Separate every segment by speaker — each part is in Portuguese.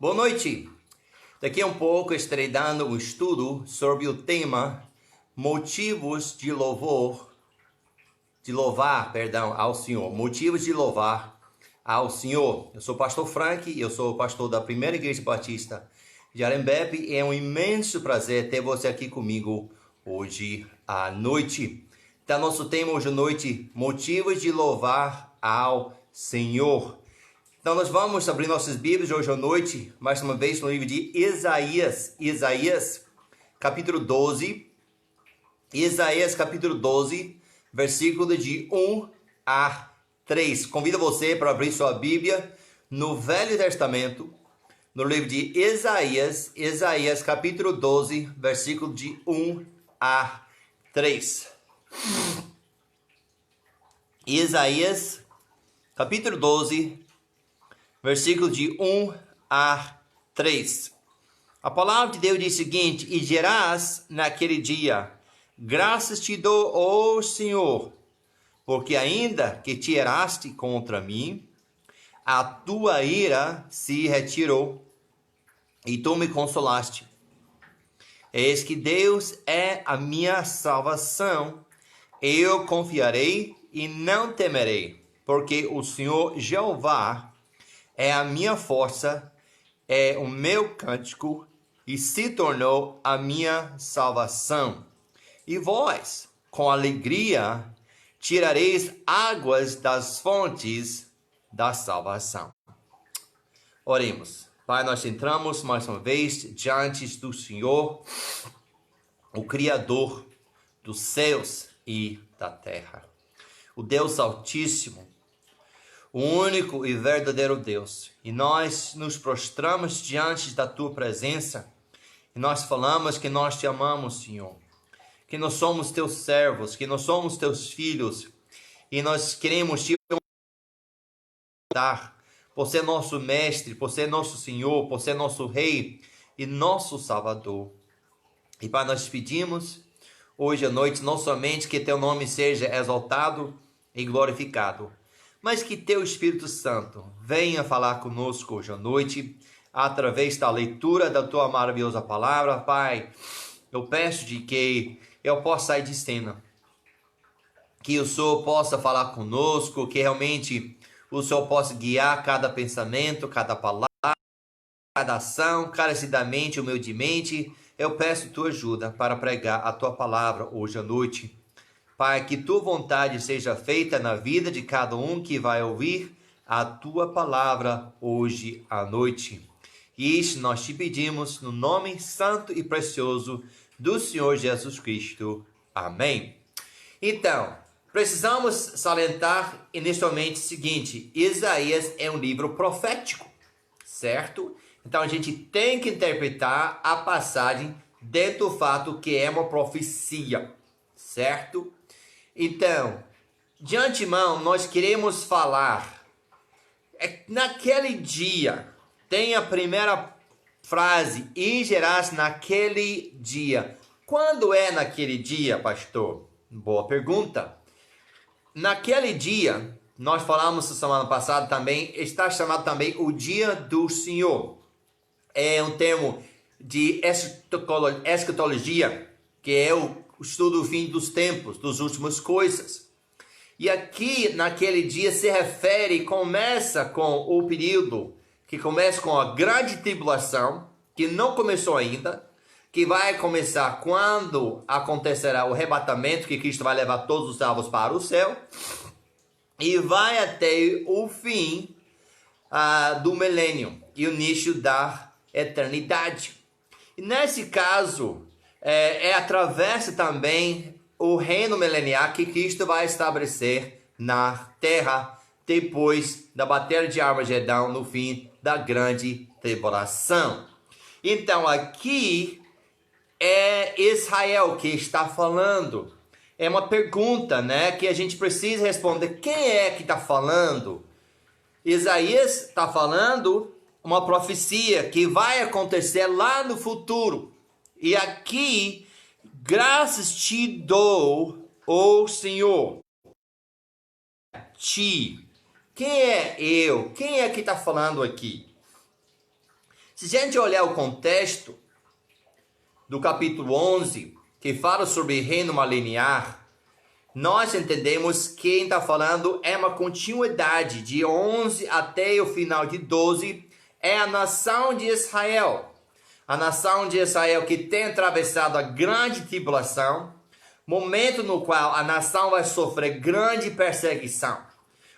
Speaker 1: Boa noite! Daqui a um pouco estarei dando um estudo sobre o tema motivos de louvar ao Senhor. Motivos de louvar ao Senhor. Eu sou o pastor Frank, eu sou o pastor da Primeira Igreja Batista de Arembepe e é um imenso prazer ter você aqui comigo hoje à noite. Então, nosso tema hoje à noite, motivos de louvar ao Senhor. Então, nós vamos abrir nossas Bíblias hoje à noite, mais uma vez, no livro de Isaías. Isaías, capítulo 12. Isaías, capítulo 12, versículo de 1 a 3. Convido você para abrir sua Bíblia no Velho Testamento, no livro de Isaías, capítulo 12, versículo de 1 a 3. Isaías, capítulo 12, versículo de 1 a 3. A palavra de Deus diz o seguinte: E dirás naquele dia, graças te dou, ó Senhor, porque ainda que te iraste contra mim, a tua ira se retirou, e tu me consolaste. Eis que Deus é a minha salvação, eu confiarei e não temerei, porque o Senhor Jeová é a minha força, é o meu cântico, e se tornou a minha salvação. E vós, com alegria, tirareis águas das fontes da salvação. Oremos. Pai, nós entramos mais uma vez diante do Senhor, o Criador dos céus e da terra, o Deus Altíssimo, o único e verdadeiro Deus. E nós nos prostramos diante da tua presença e nós falamos que nós te amamos, Senhor, que nós somos teus servos, que nós somos teus filhos e nós queremos te dar por ser nosso mestre, por ser nosso Senhor, por ser nosso Rei e nosso Salvador. E Pai, nós pedimos hoje à noite não somente que teu nome seja exaltado e glorificado, mas que teu Espírito Santo venha falar conosco hoje à noite, através da leitura da tua maravilhosa palavra. Pai, eu peço de que eu possa sair de cena, que o Senhor possa falar conosco, que realmente o Senhor possa guiar cada pensamento, cada palavra, cada ação, carecidamente, humildemente. Eu peço tua ajuda para pregar a tua palavra hoje à noite. Pai, que tua vontade seja feita na vida de cada um que vai ouvir a tua palavra hoje à noite. E isso nós te pedimos no nome santo e precioso do Senhor Jesus Cristo. Amém. Então, precisamos salientar inicialmente o seguinte: Isaías é um livro profético, certo? Então a gente tem que interpretar a passagem dentro do fato que é uma profecia, certo? Então, de antemão, nós queremos falar, naquele dia, tem a primeira frase, e gerás naquele dia. Quando é naquele dia, pastor? Boa pergunta. Naquele dia, nós falamos semana passada também, está chamado também o dia do Senhor. É um termo de escatologia, que é o estudo do fim dos tempos, das últimas coisas. E aqui, naquele dia, se refere, começa com o período, que começa com a grande tribulação, que não começou ainda, que vai começar quando acontecerá o arrebatamento, que Cristo vai levar todos os salvos para o céu, e vai até o fim do milênio e o início da eternidade. E nesse caso, atravessa também o reino mileniar que Cristo vai estabelecer na terra depois da batalha de Armagedão, no fim da grande tribulação. Então aqui é Israel que está falando. É uma pergunta, né, que a gente precisa responder. Quem é que está falando? Isaías está falando uma profecia que vai acontecer lá no futuro. E aqui, graças te dou, ó Senhor. Ti. Quem é eu? Quem é que está falando aqui? Se a gente olhar o contexto do capítulo 11, que fala sobre reino mileniar, nós entendemos que quem está falando é uma continuidade de 11 até o final de 12, é a nação de Israel. A nação de Israel que tem atravessado a grande tribulação, momento no qual a nação vai sofrer grande perseguição.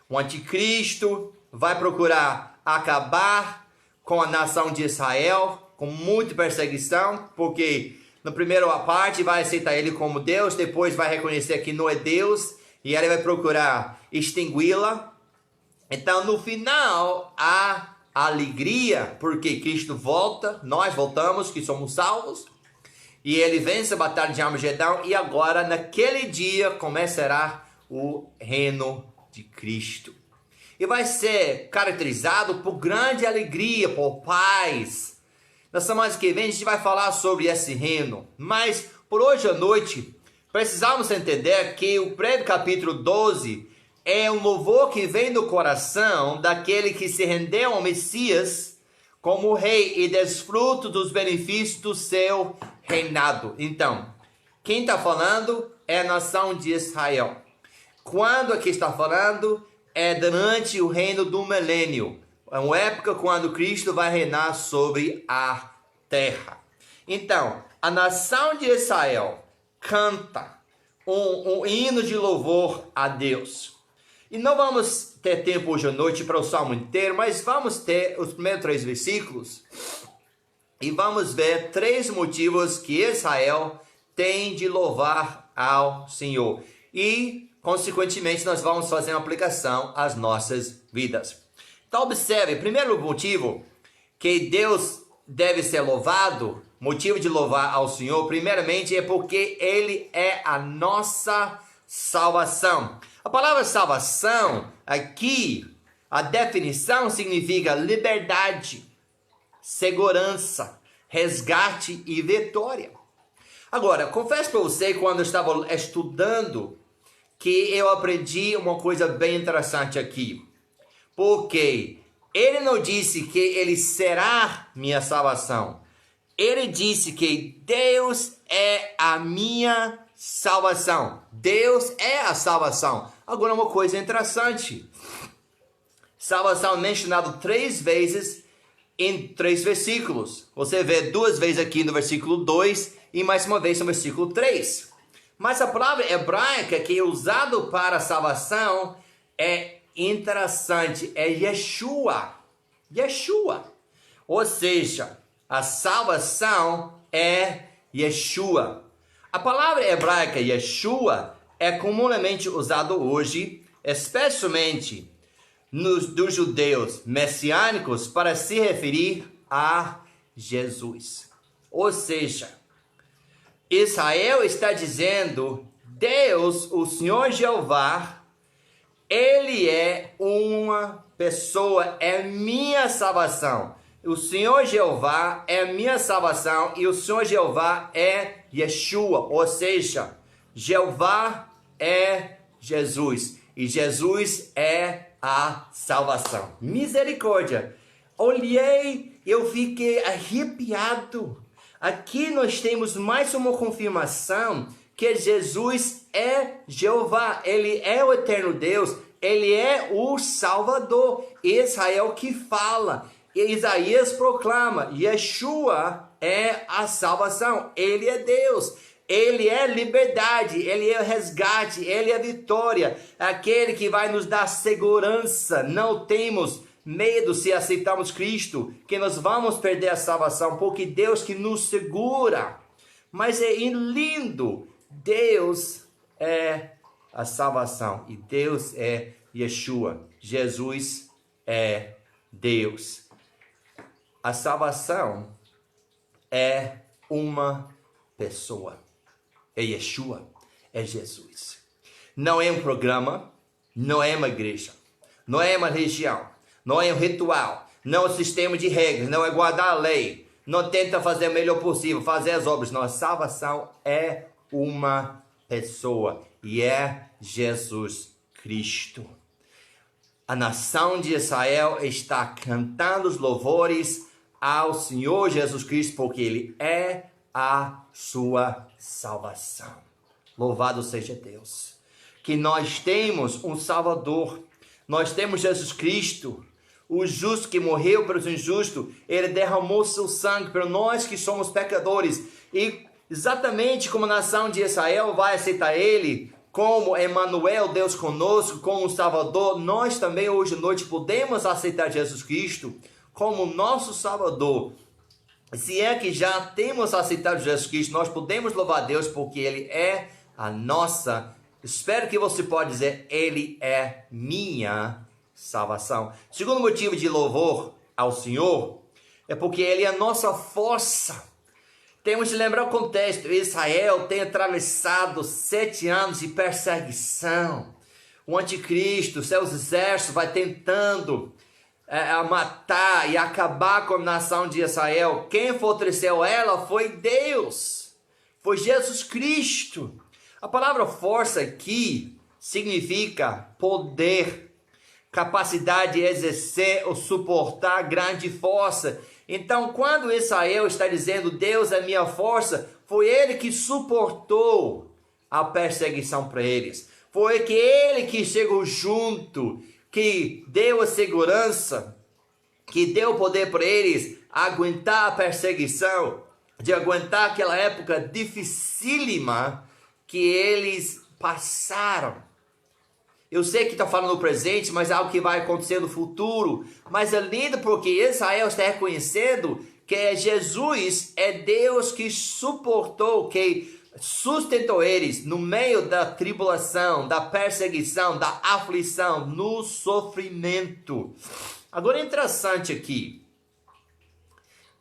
Speaker 1: O anticristo vai procurar acabar com a nação de Israel, com muita perseguição, porque na primeira parte vai aceitar ele como Deus, depois vai reconhecer que não é Deus, e ele vai procurar extingui-la. Então no final há alegria, porque Cristo volta, nós voltamos, que somos salvos, e ele vence a batalha de Armagedão, e agora naquele dia começará o reino de Cristo. E vai ser caracterizado por grande alegria, por paz. Na semana que vem a gente vai falar sobre esse reino, mas por hoje à noite precisamos entender que o breve capítulo 12 é um louvor que vem do coração daquele que se rendeu ao Messias como rei e desfruta dos benefícios do seu reinado. Então, quem está falando é a nação de Israel. Quando aqui está falando é durante o reino do milênio. É uma época quando Cristo vai reinar sobre a terra. Então, a nação de Israel canta um hino de louvor a Deus. E não vamos ter tempo hoje à noite para o salmo inteiro, mas vamos ter os primeiros 3 versículos. E vamos ver 3 motivos que Israel tem de louvar ao Senhor. E, consequentemente, nós vamos fazer uma aplicação às nossas vidas. Então observe, o primeiro motivo que Deus deve ser louvado, motivo de louvar ao Senhor, primeiramente é porque Ele é a nossa salvação. A palavra salvação, aqui, a definição significa liberdade, segurança, resgate e vitória. Agora, confesso para você, quando eu estava estudando, que eu aprendi uma coisa bem interessante aqui. Porque ele não disse que ele será minha salvação. Ele disse que Deus é a minha salvação. Deus é a salvação. Agora uma coisa interessante. Salvação é mencionado 3 vezes em 3 versículos. Você vê 2 vezes aqui no versículo 2 e mais uma vez no versículo 3. Mas a palavra hebraica que é usada para salvação é interessante, é Yeshua. Yeshua. Ou seja, a salvação é Yeshua. A palavra hebraica Yeshua é comumente usada hoje, especialmente dos judeus messiânicos, para se referir a Jesus. Ou seja, Israel está dizendo, Deus, o Senhor Jeová, Ele é uma pessoa, é minha salvação. O Senhor Jeová é minha salvação e o Senhor Jeová é Yeshua, ou seja, Jeová é Jesus e Jesus é a salvação. Misericórdia! Olhei, eu fiquei arrepiado. Aqui nós temos mais uma confirmação que Jesus é Jeová, Ele é o eterno Deus, Ele é o Salvador. Israel que fala, e Isaías proclama, Yeshua é a salvação, Ele é Deus, Ele é liberdade, Ele é resgate, Ele é vitória, aquele que vai nos dar segurança. Não temos medo se aceitamos Cristo, que nós vamos perder a salvação, porque Deus que nos segura. Mas é lindo, Deus é a salvação e Deus é Yeshua, Jesus é Deus. A salvação é uma pessoa, é Yeshua, é Jesus. Não é um programa, não é uma igreja, não é uma religião, não é um ritual, não é um sistema de regras, não é guardar a lei, não tenta fazer o melhor possível, fazer as obras. Não, a salvação é uma pessoa e é Jesus Cristo. A nação de Israel está cantando os louvores ao Senhor Jesus Cristo, porque Ele é a sua salvação. Louvado seja Deus. Que nós temos um Salvador. Nós temos Jesus Cristo, o justo que morreu pelos injustos. Ele derramou seu sangue para nós que somos pecadores. E exatamente como a nação de Israel vai aceitar Ele como Emmanuel, Deus conosco, como Salvador, nós também hoje à noite podemos aceitar Jesus Cristo como nosso Salvador. Se é que já temos aceitado Jesus Cristo, nós podemos louvar a Deus porque Ele é a nossa. Espero que você possa dizer, Ele é minha salvação. Segundo motivo de louvor ao Senhor é porque Ele é a nossa força. Temos de lembrar o contexto. Israel tem atravessado 7 anos de perseguição. O anticristo, seus exércitos, vai tentando matar e acabar com a nação de Israel. Quem fortaleceu ela foi Deus. Foi Jesus Cristo. A palavra força aqui significa poder, capacidade de exercer ou suportar grande força. Então, quando Israel está dizendo, Deus é minha força, foi Ele que suportou a perseguição para eles. Foi que Ele que chegou junto, que deu a segurança, que deu poder para eles aguentar a perseguição, de aguentar aquela época dificílima que eles passaram. Eu sei que está falando no presente, mas é algo que vai acontecer no futuro. Mas é lindo porque Israel está reconhecendo que Jesus é Deus que suportou, que sustentou eles no meio da tribulação, da perseguição, da aflição, no sofrimento. Agora é interessante aqui.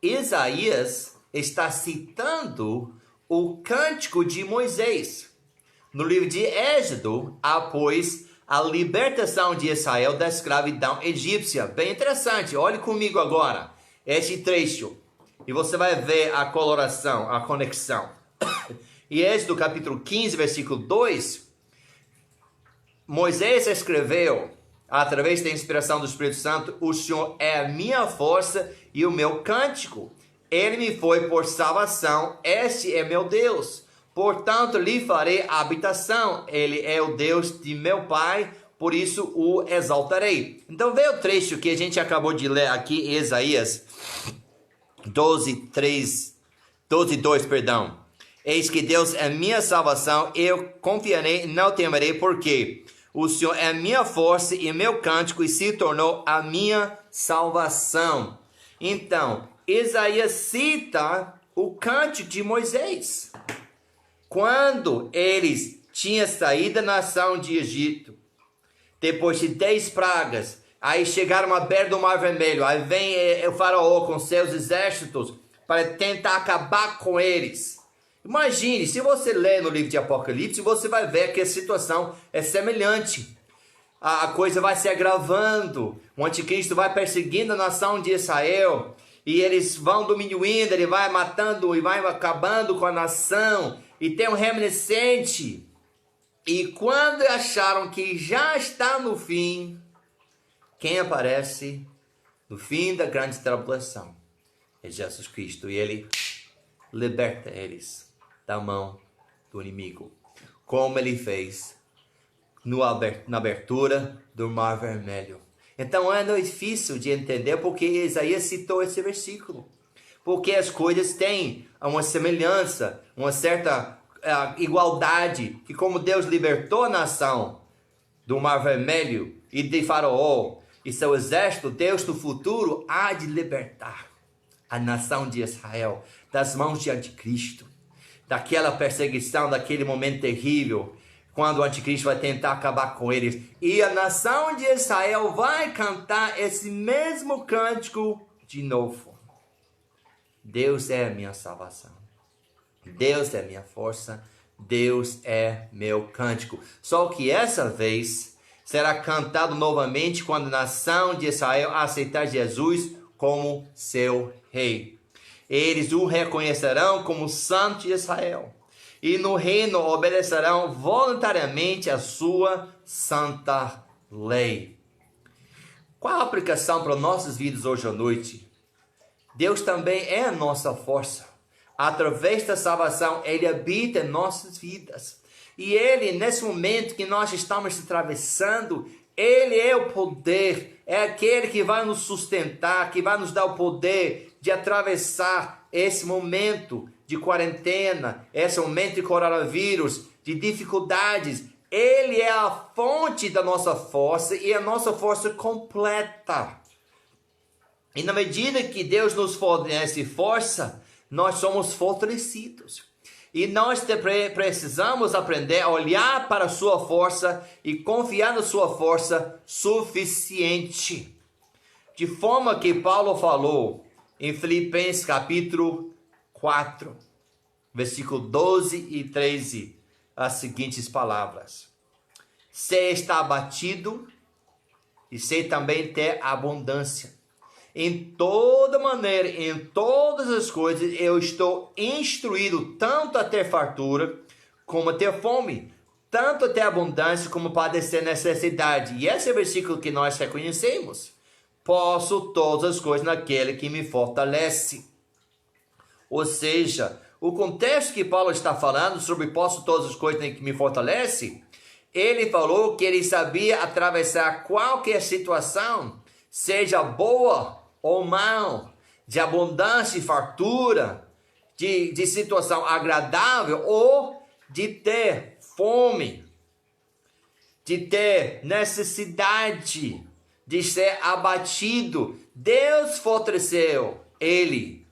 Speaker 1: Isaías está citando o cântico de Moisés. No livro de Êxodo, após a libertação de Israel da escravidão egípcia. Bem interessante, olhe comigo agora este trecho. E você vai ver a coloração, a conexão. Em Êxodo capítulo 15, versículo 2, Moisés escreveu, através da inspiração do Espírito Santo, o Senhor é a minha força e o meu cântico. Ele me foi por salvação, este é meu Deus. Portanto, lhe farei habitação. Ele é o Deus de meu pai, por isso o exaltarei. Então, vê o trecho que a gente acabou de ler aqui em Isaías 12:2. Eis que Deus é minha salvação, eu confiarei e não temerei, porque o Senhor é minha força e meu cântico, e se tornou a minha salvação. Então, Isaías cita o cântico de Moisés. Quando eles tinham saído da nação de Egito, depois de 10 pragas, aí chegaram à beira do Mar Vermelho, aí vem o faraó com seus exércitos para tentar acabar com eles. Imagine, se você ler no livro de Apocalipse, você vai ver que a situação é semelhante. A coisa vai se agravando, o anticristo vai perseguindo a nação de Israel, e eles vão diminuindo, ele vai matando e vai acabando com a nação, e tem um remanescente. E quando acharam que já está no fim, quem aparece no fim da grande tribulação é Jesus Cristo. E Ele liberta eles da mão do inimigo, como Ele fez na abertura do Mar Vermelho. Então é difícil de entender porque Isaías citou esse versículo. Porque as coisas têm uma semelhança, uma certa igualdade, que como Deus libertou a nação do Mar Vermelho e de Faraó e seu exército, Deus no futuro há de libertar a nação de Israel das mãos de anticristo, daquela perseguição, daquele momento terrível, quando o anticristo vai tentar acabar com eles. E a nação de Israel vai cantar esse mesmo cântico de novo. Deus é a minha salvação. Deus é minha força. Deus é meu cântico. Só que essa vez será cantado novamente quando a nação de Israel aceitar Jesus como seu rei. Eles o reconhecerão como Santo de Israel. E no reino obedecerão voluntariamente a sua santa lei. Qual a aplicação para nossas vidas hoje à noite Deus também é a nossa força. Através da salvação, Ele habita em nossas vidas. E Ele, nesse momento que nós estamos atravessando, Ele é o poder, é aquele que vai nos sustentar, que vai nos dar o poder de atravessar esse momento de quarentena, esse momento de coronavírus, de dificuldades. Ele é a fonte da nossa força e a nossa força completa. E na medida que Deus nos fornece força, nós somos fortalecidos. E nós precisamos aprender a olhar para a sua força e confiar na sua força suficiente. De forma que Paulo falou em Filipenses capítulo 4, versículo 12 e 13, as seguintes palavras: Você está abatido e você também ter abundância. Em toda maneira, em todas as coisas, eu estou instruído tanto a ter fartura, como a ter fome, tanto a ter abundância, como padecer necessidade. E esse é o versículo que nós reconhecemos. Posso todas as coisas naquele que me fortalece. Ou seja, o contexto que Paulo está falando sobre posso todas as coisas que me fortalece, ele falou que ele sabia atravessar qualquer situação, seja boa ou mal, de abundância e fartura, de situação agradável ou de ter fome, de ter necessidade, de ser abatido. Deus fortaleceu ele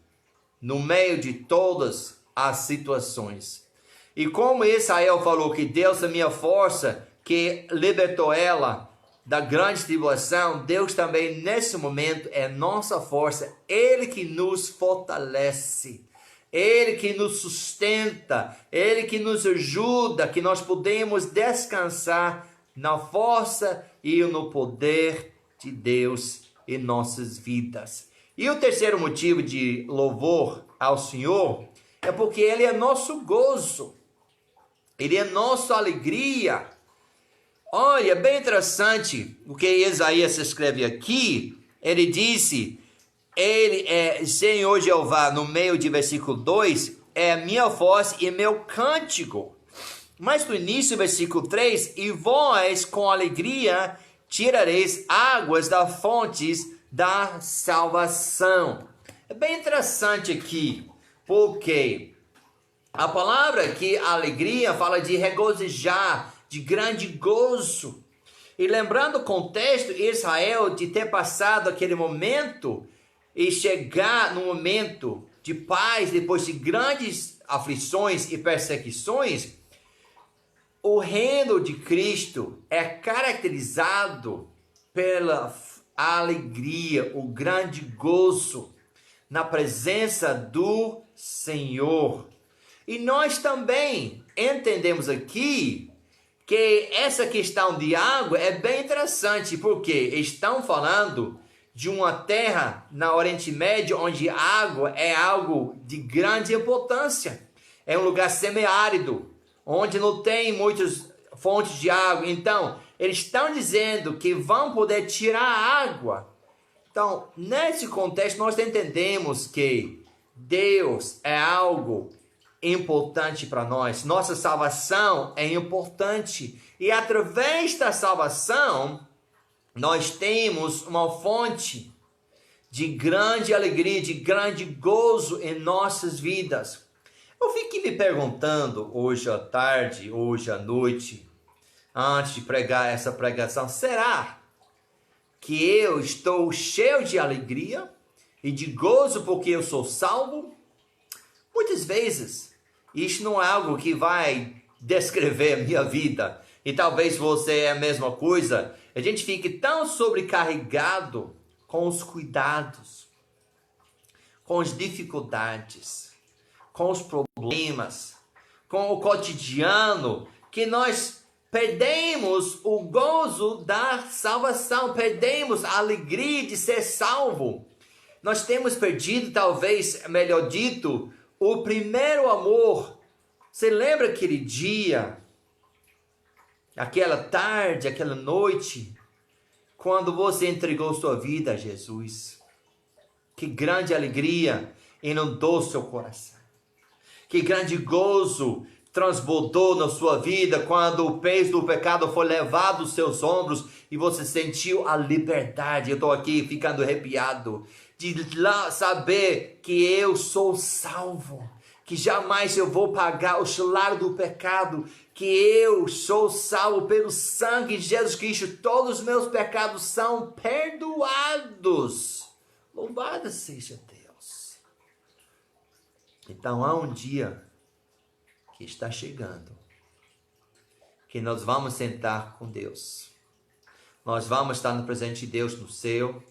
Speaker 1: no meio de todas as situações. E como Israel falou que Deus é minha força, que libertou ela da grande tribulação, Deus também nesse momento é nossa força, Ele que nos fortalece, Ele que nos sustenta, Ele que nos ajuda, que nós podemos descansar na força e no poder de Deus em nossas vidas. E o terceiro motivo de louvor ao Senhor é porque Ele é nosso gozo, Ele é nossa alegria. Olha, é bem interessante o que Isaías escreve aqui. Ele disse, Ele é Senhor Jeová, no meio de versículo 2, é minha voz e meu cântico. Mas no início, versículo 3, e vós com alegria tirareis águas das fontes da salvação. É bem interessante aqui, porque a palavra aqui, alegria, fala de regozijar, de grande gozo. E lembrando o contexto, Israel de ter passado aquele momento e chegar no momento de paz depois de grandes aflições e perseguições, o reino de Cristo é caracterizado pela alegria, o grande gozo na presença do Senhor. E nós também entendemos aqui que essa questão de água é bem interessante, porque estão falando de uma terra na Oriente Médio onde a água é algo de grande importância. É um lugar semiárido, onde não tem muitas fontes de água. Então, eles estão dizendo que vão poder tirar a água. Então, nesse contexto, nós entendemos que Deus é algo importante para nós. Nossa salvação é importante. E através da salvação, nós temos uma fonte de grande alegria, de grande gozo em nossas vidas. Eu fiquei me perguntando hoje à tarde, hoje à noite, antes de pregar essa pregação, será que eu estou cheio de alegria e de gozo porque eu sou salvo? Muitas vezes, isso não é algo que vai descrever a minha vida. E talvez você é a mesma coisa. A gente fique tão sobrecarregado com os cuidados, com as dificuldades, com os problemas, com o cotidiano, que nós perdemos o gozo da salvação, perdemos a alegria de ser salvo. Nós temos perdido, talvez, melhor dito, o primeiro amor. Você lembra aquele dia, aquela tarde, aquela noite, quando você entregou sua vida a Jesus? Que grande alegria inundou seu coração. Que grande gozo transbordou na sua vida quando o peso do pecado foi levado aos seus ombros e você sentiu a liberdade. Eu estou aqui ficando arrepiado de saber que eu sou salvo, que jamais eu vou pagar o salário do pecado, que eu sou salvo pelo sangue de Jesus Cristo. Todos os meus pecados são perdoados. Louvado seja Deus. Então há um dia que está chegando, que nós vamos sentar com Deus. Nós vamos estar no presente de Deus no céu.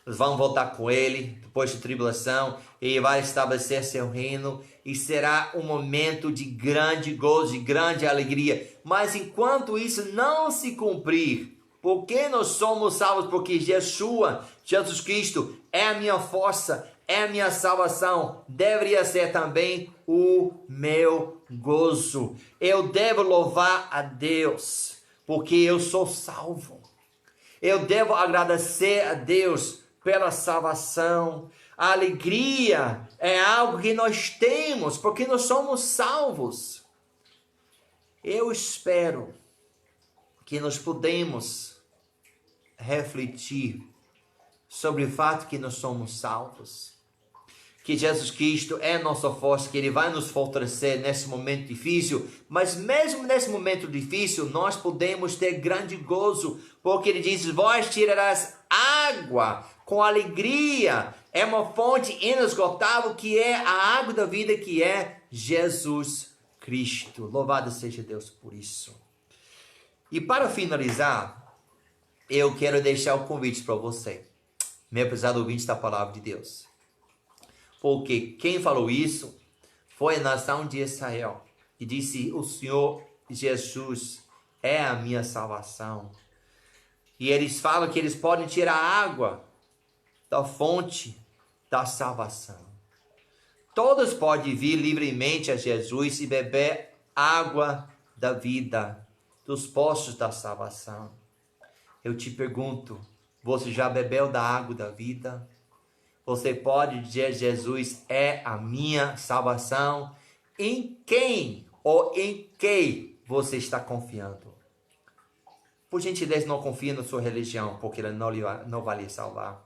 Speaker 1: Nós vamos voltar com Ele depois da tribulação. Ele vai estabelecer seu reino e será um momento de grande gozo, de grande alegria. Mas enquanto isso não se cumprir, porque nós somos salvos? Porque Yeshua, Jesus Cristo, é a minha força, é a minha salvação. Deveria ser também o meu gozo. Eu devo louvar a Deus, porque eu sou salvo. Eu devo agradecer a Deus pela salvação. A alegria é algo que nós temos, porque nós somos salvos. Eu espero que nós podemos refletir sobre o fato que nós somos salvos, que Jesus Cristo é nossa força, que Ele vai nos fortalecer nesse momento difícil, mas mesmo nesse momento difícil, nós podemos ter grande gozo, porque Ele diz: vós tirarás água com alegria. É uma fonte inesgotável, que é a água da vida, que é Jesus Cristo. Louvado seja Deus por isso. E para finalizar, eu quero deixar o convite para você, meu prezado ouvinte da palavra de Deus. Porque quem falou isso foi a nação de Israel, e disse: o Senhor Jesus é a minha salvação. E eles falam que eles podem tirar água da fonte da salvação. Todos podem vir livremente a Jesus e beber água da vida, dos poços da salvação. Eu te pergunto, você já bebeu da água da vida? Você pode dizer: Jesus é a minha salvação? Em quem ou em que você está confiando? Por gentileza, não confia na sua religião, porque ela não vai lhe salvar.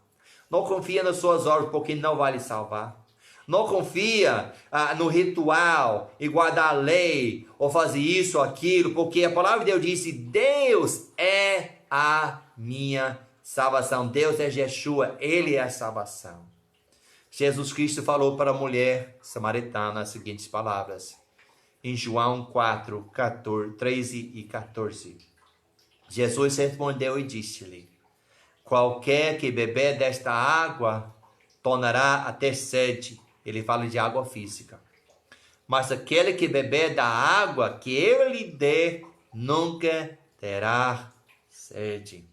Speaker 1: Não confia nas suas obras, porque não vai lhe salvar. Não confia no ritual e guardar a lei, ou fazer isso ou aquilo, porque a palavra de Deus disse: Deus é a minha salvação. Deus é Yeshua, Ele é a salvação. Jesus Cristo falou para a mulher samaritana as seguintes palavras, em João 4, 13 e 14. Jesus respondeu e disse-lhe: qualquer que beber desta água tornará a ter sede. Ele fala de água física. Mas aquele que beber da água que eu lhe der, nunca terá sede.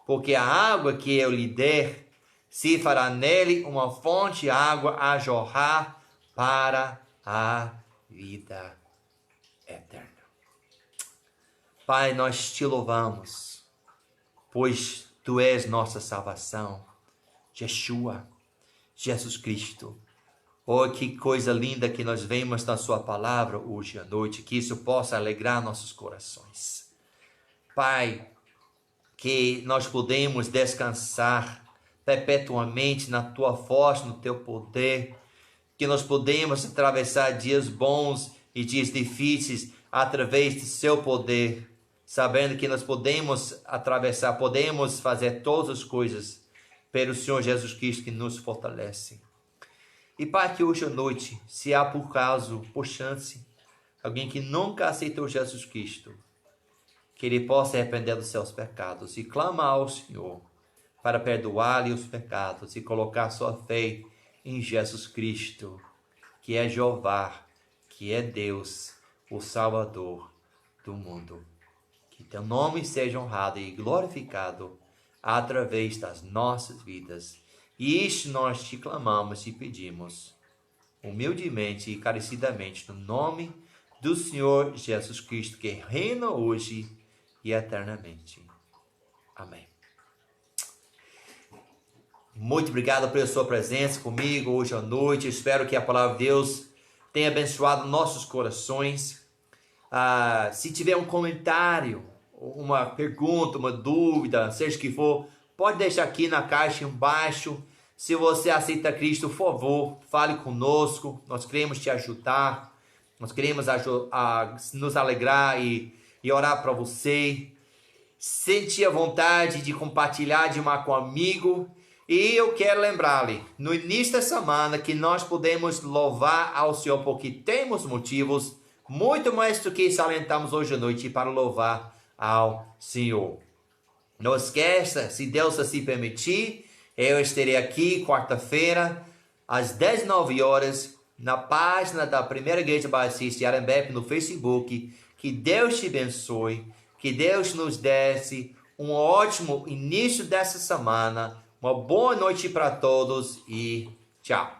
Speaker 1: Porque a água que eu lhe der, se fará nele uma fonte de água a jorrar para a vida eterna. Pai, nós te louvamos, pois tu és nossa salvação, Yeshua, Jesus Cristo. Oh, que coisa linda que nós vemos na sua palavra hoje à noite, que isso possa alegrar nossos corações. Pai, que nós podemos descansar perpetuamente na tua força, no teu poder, que nós podemos atravessar dias bons e dias difíceis através do seu poder, sabendo que nós podemos atravessar, podemos fazer todas as coisas pelo Senhor Jesus Cristo que nos fortalece. E Pai, que hoje à noite, se há por caso, por chance, alguém que nunca aceitou Jesus Cristo, que ele possa arrepender dos seus pecados e clamar ao Senhor para perdoar-lhe os pecados e colocar sua fé em Jesus Cristo, que é Jeová, que é Deus, o Salvador do mundo. Que teu nome seja honrado e glorificado através das nossas vidas. E isto nós te clamamos e pedimos, humildemente e encarecidamente, no nome do Senhor Jesus Cristo, que reina hoje e eternamente. Amém. Muito obrigado pela sua presença comigo hoje à noite. Espero que a palavra de Deus tenha abençoado nossos corações. Se tiver um comentário, uma pergunta, uma dúvida, seja o que for, pode deixar aqui na caixa embaixo. Se você aceita Cristo, por favor, fale conosco. Nós queremos te ajudar. Nós queremos nos alegrar e orar para você. Sentir a vontade de compartilhar, de marcar com um amigo. E eu quero lembrar-lhe, no início da semana, que nós podemos louvar ao Senhor, porque temos motivos muito mais do que salientamos hoje à noite para louvar ao Senhor. Não esqueça, se Deus assim permitir, eu estarei aqui quarta-feira, às 19 horas, na página da Primeira Igreja Batista de Arembepe no Facebook. Que Deus te abençoe, que Deus nos desse um ótimo início dessa semana. Uma boa noite para todos e tchau.